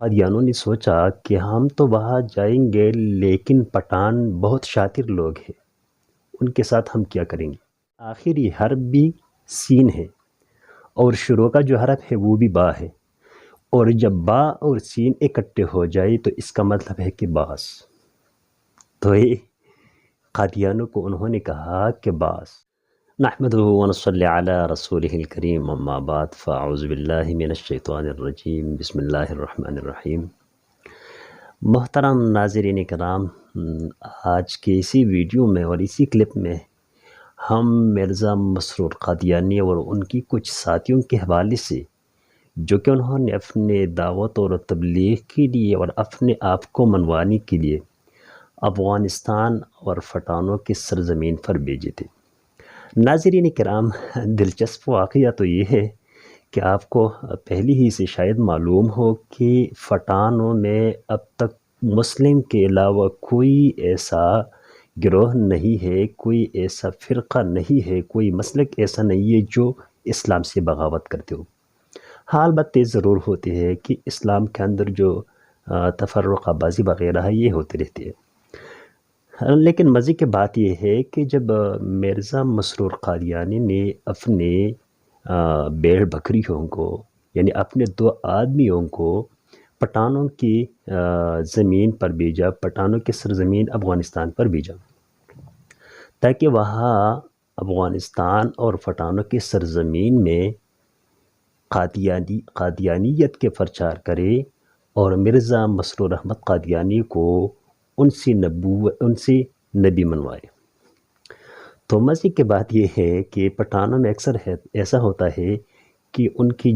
قادیانوں نے سوچا کہ ہم تو وہاں جائیں گے لیکن پٹھان بہت شاطر لوگ ہیں، ان کے ساتھ ہم کیا کریں گے؟ آخر یہ حرف بھی سین ہے اور شروع کا جو حرف ہے وہ بھی با ہے، اور جب با اور سین اکٹھے ہو جائے تو اس کا مطلب ہے کہ باس۔ تو یہ قادیانوں کو انہوں نے کہا کہ باس۔ نحمده ونصلي على رسوله الكريم اما بعد فاعوذ باللہ من الشیطان الرجیم بسم اللہ الرحمن الرحیم۔ محترم ناظرین کرام، آج کے اسی ویڈیو میں اور اسی کلپ میں ہم مرزا مسرور قادیانی اور ان کی کچھ ساتھیوں کے حوالے سے، جو کہ انہوں نے اپنے دعوت اور تبلیغ کے لیے اور اپنے آپ کو منوانے کے لیے افغانستان اور پٹھانوں کی سرزمین پر بھیجے تھے۔ ناظرین کرام، دلچسپ واقعہ تو یہ ہے کہ آپ کو پہلے ہی سے شاید معلوم ہو کہ پٹھانوں میں اب تک مسلم کے علاوہ کوئی ایسا گروہ نہیں ہے، کوئی ایسا فرقہ نہیں ہے، کوئی مسلک ایسا نہیں ہے جو اسلام سے بغاوت کرتے ہو۔ ہاں، البتہ یہ ضرور ہوتے ہیں کہ اسلام کے اندر جو تفرقہ بازی وغیرہ ہے یہ ہوتے رہتے ہیں، لیکن مزے کی بات یہ ہے کہ جب مرزا مسرور قادیانی نے اپنے بھیڑ بکریوں کو، یعنی اپنے 2 آدمیوں کو پٹھانوں کی زمین پر بھیجا، پٹھانوں کی سرزمین افغانستان پر بھیجا، تاکہ وہاں افغانستان اور پٹھانوں کی سرزمین میں قادیانیت کے پرچار کرے اور مرزا مسرور احمد قادیانی کو ان سے نبی منوائے۔ تو مزے کی بات یہ ہے کہ پٹھانوں میں اکثر ایسا ہوتا ہے کہ ان کی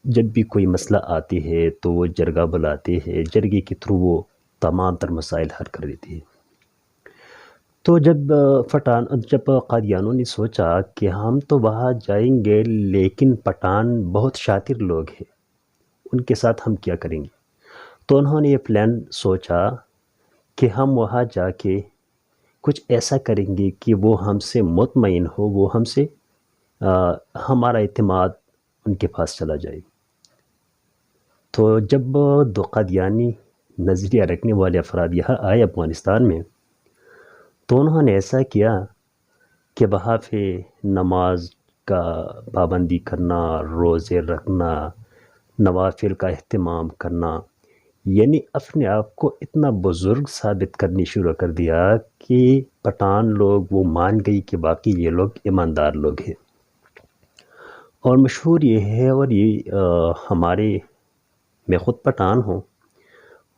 جب بھی کوئی مسئلہ آتی ہے تو وہ جرگہ بلاتے ہیں، جرگے کے تھرو وہ تمام تر مسائل حل کر دیتے ہیں۔ تو جب قادیانوں نے سوچا کہ ہم تو وہاں جائیں گے لیکن پٹھان بہت شاطر لوگ ہیں، ان کے ساتھ ہم کیا کریں گے؟ تو انہوں نے یہ پلان سوچا کہ ہم وہاں جا کے کچھ ایسا کریں گے کہ وہ ہم سے مطمئن ہو، وہ ہم سے ہمارا اعتماد ان کے پاس چلا جائے۔ تو جب 2 قادیانی نظریہ رکھنے والے افراد یہاں آئے افغانستان میں، تو انہوں نے ایسا کیا کہ وہاں پہ نماز کا پابندی کرنا، روزے رکھنا، نوافل کا اہتمام کرنا، یعنی اپنے آپ کو اتنا بزرگ ثابت کرنی شروع کر دیا کہ پٹھان لوگ وہ مان گئی کہ باقی یہ لوگ ایماندار لوگ ہیں۔ اور مشہور یہ ہے، اور یہ میں خود پٹھان ہوں،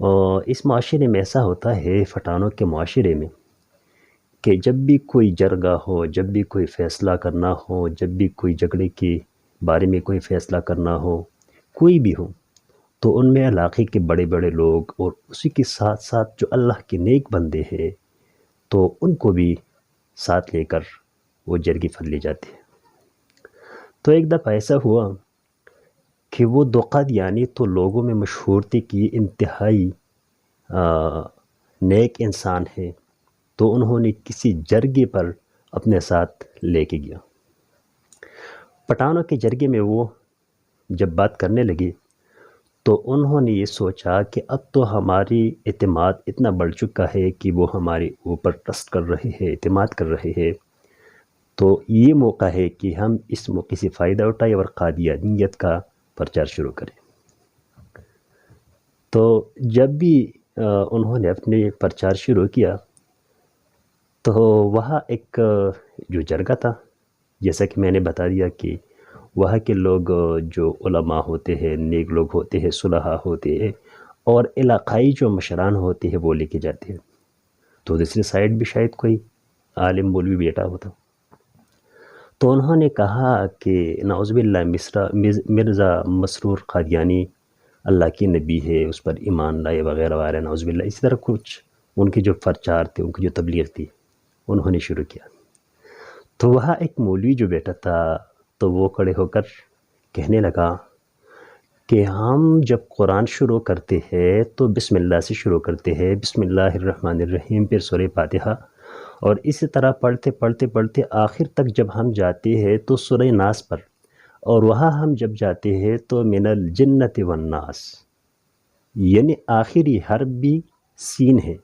اور اس معاشرے میں ایسا ہوتا ہے، پٹھانوں کے معاشرے میں، کہ جب بھی کوئی جرگہ ہو، جب بھی کوئی فیصلہ کرنا ہو، جب بھی کوئی جھگڑے کے بارے میں کوئی فیصلہ کرنا ہو، کوئی بھی ہو، تو ان میں علاقے کے بڑے بڑے لوگ اور اسی کے ساتھ ساتھ جو اللہ کے نیک بندے ہیں تو ان کو بھی ساتھ لے کر وہ جرگے پر لے جاتے ہیں۔ تو ایک دفعہ ایسا ہوا کہ وہ 2 قادیانی تو لوگوں میں مشہور تھے کہ یہ انتہائی نیک انسان ہے، تو انہوں نے کسی جرگے پر اپنے ساتھ لے کے گیا۔ پٹھانوں کے جرگے میں وہ جب بات کرنے لگے تو انہوں نے یہ سوچا کہ اب تو ہماری اعتماد اتنا بڑھ چکا ہے کہ وہ ہمارے اوپر ٹرسٹ کر رہے ہیں، اعتماد کر رہے ہیں، تو یہ موقع ہے کہ ہم اس موقع سے فائدہ اٹھائیں اور قادیانیت کا پرچار شروع کریں۔ تو جب بھی انہوں نے اپنے پرچار شروع کیا تو وہاں ایک جو جرگہ تھا، جیسا کہ میں نے بتا دیا کہ وہاں کے لوگ جو علماء ہوتے ہیں، نیک لوگ ہوتے ہیں، صلحاء ہوتے ہیں، اور علاقائی جو مشران ہوتے ہیں وہ لے کے جاتے ہیں۔ تو دوسری سائڈ بھی شاید کوئی عالم مولوی بیٹا ہوتا، تو انہوں نے کہا کہ نعوذ باللہ مرزا مسرور قادیانی اللہ کی نبی ہے، اس پر ایمان لائے وغیرہ وغیرہ، نعوذ باللہ، اسی طرح کچھ ان کے جو پرچار تھے، ان کی جو تبلیغ تھی، انہوں نے شروع کیا۔ تو وہاں ایک مولوی جو بیٹا تھا تو وہ کھڑے ہو کر کہنے لگا کہ ہم جب قرآن شروع کرتے ہیں تو بسم اللہ سے شروع کرتے ہیں، بسم اللہ الرحمن الرحیم، پھر سورہ فاتحہ، اور اسی طرح پڑھتے پڑھتے پڑھتے آخر تک جب ہم جاتے ہیں تو سورہ ناس پر، اور وہاں ہم جب جاتے ہیں تو من الجنت والناس، یعنی آخری حرف بھی سین ہے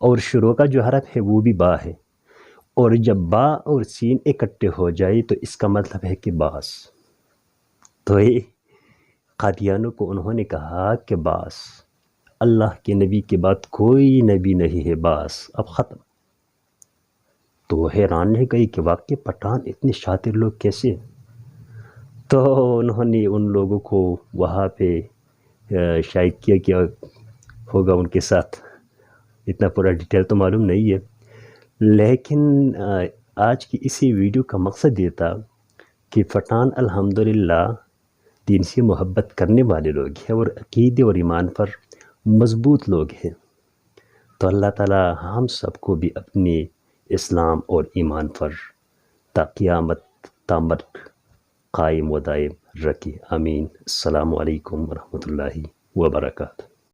اور شروع کا جو حرف ہے وہ بھی با ہے، اور جب با اور سین اکٹھے ہو جائے تو اس کا مطلب ہے کہ باس۔ تو یہ قادیانوں کو انہوں نے کہا کہ باس، اللہ کے نبی کے بعد کوئی نبی نہیں ہے، باس اب ختم۔ تو وہ حیران رہ گئی کہ واقعی پٹھان اتنے شاطر لوگ کیسے؟ تو انہوں نے ان لوگوں کو وہاں پہ شاید کیا ہوگا ان کے ساتھ، اتنا پورا ڈیٹیل تو معلوم نہیں ہے، لیکن آج کی اسی ویڈیو کا مقصد یہ تھا کہ پٹھان الحمدللہ دین سے محبت کرنے والے لوگ ہیں اور عقیدے اور ایمان پر مضبوط لوگ ہیں۔ تو اللہ تعالی ہم سب کو بھی اپنے اسلام اور ایمان پر تا قیامت تامر قائم و دائم رکھے، آمین۔ السلام علیکم ورحمۃ اللہ وبرکاتہ۔